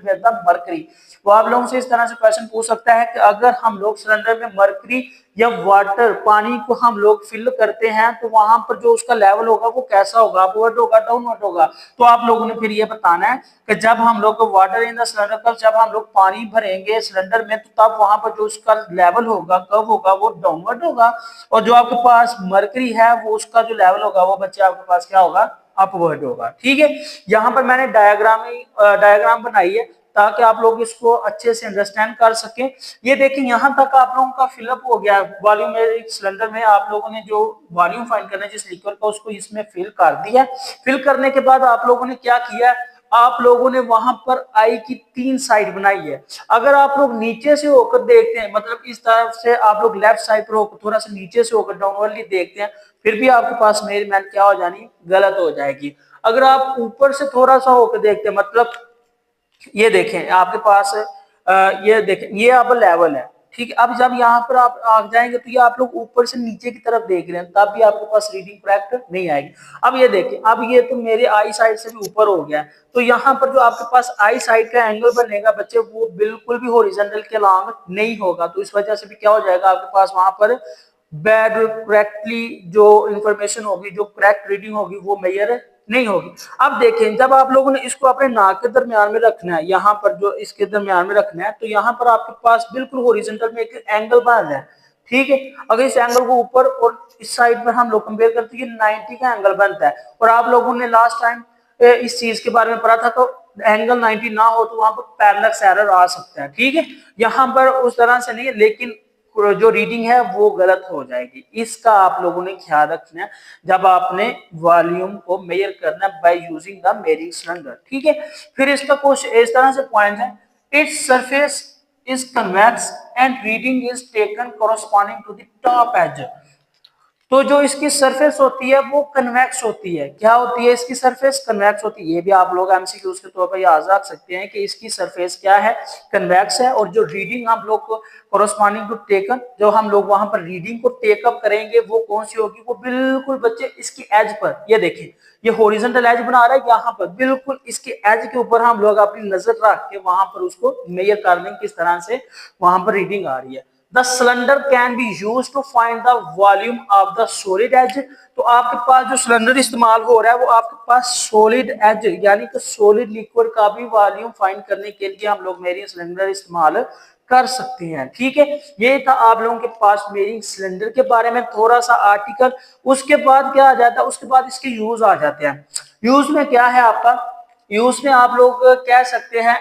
Mercury. वो आप लोगों से इस तरह से क्वेश्चन पूछ सकता है कि अगर हम लोग सिलेंडर में मरकरी या वाटर पानी को हम लोग फिल करते हैं तो वहां पर जो उसका लेवल होगा वो कैसा होगा, अपवर्ड होगा डाउनवर्ड होगा। तो आप लोगों ने फिर ये बताना है कि जब हम लोग वाटर इन द सिलेंडर पर जब हम लोग पानी भरेंगे सिलेंडर में तो तब वहां पर जो उसका लेवल होगा कब होगा, वो डाउनवर्ड होगा। और जो आपके पास मरकरी है वो उसका जो लेवल होगा वो बच्चे आपके पास क्या होगा, अपवर्ड होगा। ठीक है, यहाँ पर मैंने डायग्राम बनाई है ताकि आप लोग इसको अच्छे से अंडरस्टैंड कर सकें। ये देखिए यहाँ तक आप लोगों का फिलअप हो गया वॉल्यूम सिलेंडर में। आप लोगों ने जो वॉल्यूम फाइंड करना है जिस लिक्विड का उसको इसमें फिल कर दिया। फिल करने के बाद आप लोगों ने क्या किया, आप लोगों ने वहां पर आई की 3 साइड बनाई है। अगर आप लोग नीचे से होकर देखते हैं, मतलब इस तरफ से आप लोग लेफ्ट साइड पर होकर थोड़ा सा नीचे से होकर डाउनवर्डली देखते हैं, फिर भी आपके पास मेजरमेंट क्या हो जानी, गलत हो जाएगी। अगर आप ऊपर से थोड़ा सा होकर देखते हैं, मतलब ये देखें आपके पास ये देखें ये अब लेवल है। ठीक है, अब जब यहाँ पर आप आ जाएंगे तो ये आप लोग ऊपर से नीचे की तरफ देख रहे हैं तब भी आपके पास रीडिंग करेक्ट नहीं आएगी। अब ये देखें, अब ये तो मेरे आई साइड से भी ऊपर हो गया है, तो यहाँ पर जो आपके पास आई साइड का एंगल बनेगा बच्चे वो बिल्कुल भी हॉरिजॉन्टल के अलोंग नहीं होगा। तो इस वजह से भी क्या हो जाएगा आपके पास वहां पर बैड करेक्टली जो इंफॉर्मेशन होगी, जो करेक्ट रीडिंग होगी वो मेजर नहीं होगी। अब देखें जब आप लोगों ने इसको अपने नाक के दरमियान में रखना है, यहाँ पर जो इसके दरमियान में रखना है, तो यहाँ पर आपके पास बिल्कुल हॉरिजॉन्टल में एक एंगल बन रहा है। ठीक है, अगर इस एंगल को ऊपर और इस साइड पर हम लोग कंपेयर करते हैं 90 का एंगल बनता है। और आप लोगों ने लास्ट टाइम इस चीज के बारे में पढ़ा था, तो एंगल 90 ना हो तो वहां पर पैरेलक्स एरर आ सकता है। ठीक है, यहाँ पर उस तरह से नहीं है, लेकिन जो रीडिंग है वो गलत हो जाएगी। इसका आप लोगों ने ख्याल रखना है जब आपने वॉल्यूम को मेजर करना है by using the measuring cylinder. ठीक है, फिर इसका कुछ इस तरह से पॉइंट है, its surface is convex and reading is taken corresponding to the top edge. तो जो इसकी सरफेस होती है वो कन्वेक्स होती है। क्या होती है इसकी सरफेस, कन्वेक्स होती है। ये भी आप लोग एमसीक्यूज के तौर पर याद रख सकते हैं कि इसकी सरफेस क्या है, कन्वेक्स है। और जो रीडिंग हम लोग को कोरस्पॉन्डिंग टू टेकन, जो हम लोग वहां पर रीडिंग को टेकअप करेंगे वो कौन सी होगी, वो बिल्कुल बच्चे इसकी एज पर, ये देखें ये हॉरिजॉन्टल एज बना रहा है, यहाँ पर बिल्कुल इसके एज के ऊपर हम लोग अपनी नजर रख के वहां पर उसको मेजर कर लेंगे किस तरह से वहां पर रीडिंग आ रही है। The cylinder can be used to find the volume of the solid edge। तो आपके पास जो सिलेंडर इस्तेमाल हो रहा है वो आपके पास सॉलिड एज यानी कि सॉलिड लिक्विड का भी वॉल्यूम फाइंड करने के लिए हम लोग मेजरिंग सिलेंडर इस्तेमाल कर सकते हैं। ठीक है, ये था आप लोगों के पास मेजरिंग सिलेंडर के बारे में थोड़ा सा आर्टिकल। उसके बाद क्या आ जाता है, उसके बाद इसके यूज आ जाते हैं। यूज में क्या है आपका, यूज में आप लोग कह सकते हैं